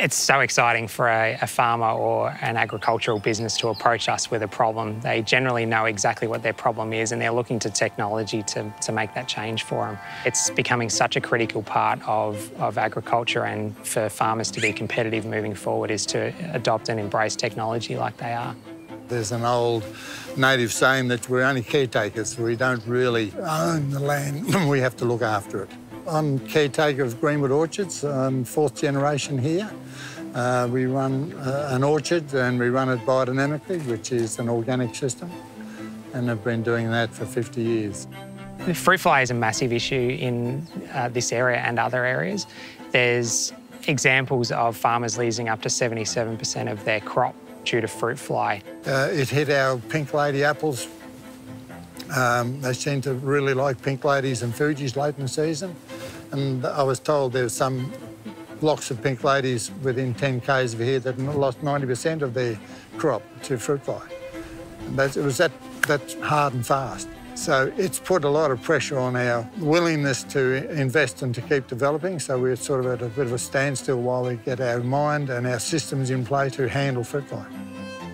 It's so exciting for a farmer or an agricultural business to approach us with a problem. They generally know exactly what their problem is and they're looking to technology to make that change for them. It's becoming such a critical part of agriculture, and for farmers to be competitive moving forward is to adopt and embrace technology like they are. There's an old native saying that we're only caretakers. We don't really own the land. We have to look after it. I'm caretaker of Greenwood Orchards. I'm fourth generation here. We run an orchard and we run it biodynamically, which is an organic system, and I've been doing that for 50 years. Fruit fly is a massive issue in this area and other areas. There's examples of farmers losing up to 77% of their crop due to fruit fly. It hit our pink lady apples. They seem to really like pink ladies and Fuji's late in the season. And I was told there's some blocks of pink ladies within 10 k's of here that lost 90% of their crop to fruit fly. And it was that hard and fast. So it's put a lot of pressure on our willingness to invest and to keep developing. So we're sort of at a bit of a standstill while we get our mind and our systems in play to handle fruit fly.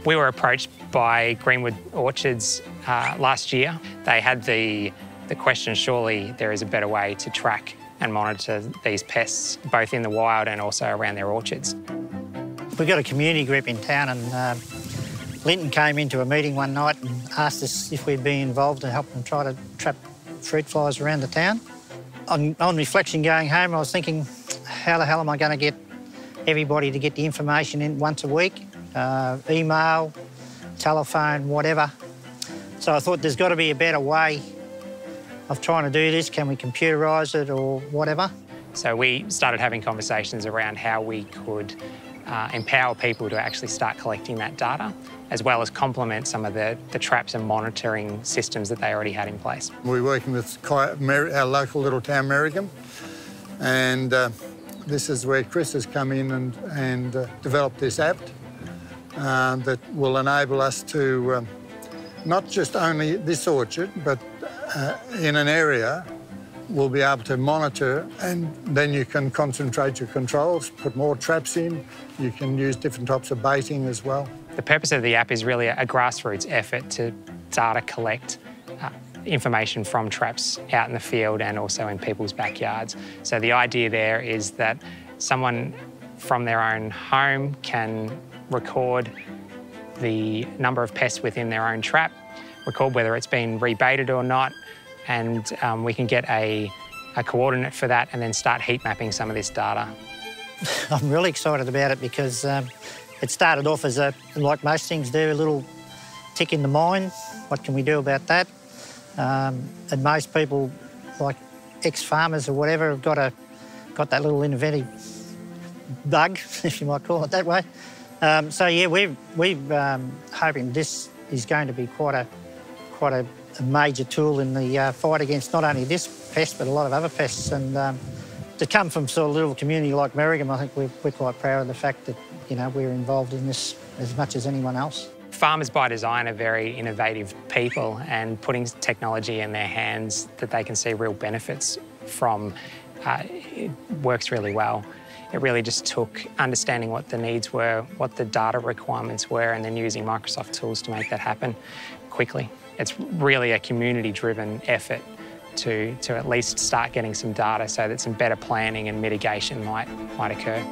We were approached by Greenwood Orchards last year. They had the question, surely there is a better way to track and monitor these pests, both in the wild and also around their orchards. We've got a community group in town, and Linton came into a meeting one night and asked us if we'd be involved and help them try to trap fruit flies around the town. On reflection going home, I was thinking, how the hell am I going to get everybody to get the information in once a week? Email, telephone, whatever. So I thought there's got to be a better way of trying to do this. Can we computerise it or whatever? So we started having conversations around how we could empower people to actually start collecting that data, as well as complement some of the traps and monitoring systems that they already had in place. We're working with our local little town, Merrigum, and this is where Chris has come in and developed this app that will enable us to not just only this orchard, but in an area, we'll be able to monitor, and then you can concentrate your controls, put more traps in. You can use different types of baiting as well. The purpose of the app is really a grassroots effort to data collect information from traps out in the field and also in people's backyards. So the idea there is that someone from their own home can record the number of pests within their own trap, record whether it's been rebaited or not, and we can get a coordinate for that and then start heat mapping some of this data. I'm really excited about it because it started off as like most things do, a little tick in the mind. What can we do about that? And most people, like ex-farmers or whatever, have got that little inventive bug, if you might call it that way. So yeah, we're hoping this is going to be quite a major tool in the fight against not only this pest but a lot of other pests. And to come from sort of a little community like Merrigum, I think we're quite proud of the fact that we're involved in this as much as anyone else. Farmers by design are very innovative people, and putting technology in their hands that they can see real benefits from it works really well. It really just took understanding what the needs were, what the data requirements were, and then using Microsoft tools to make that happen quickly. It's really a community-driven effort to at least start getting some data so that some better planning and mitigation might occur.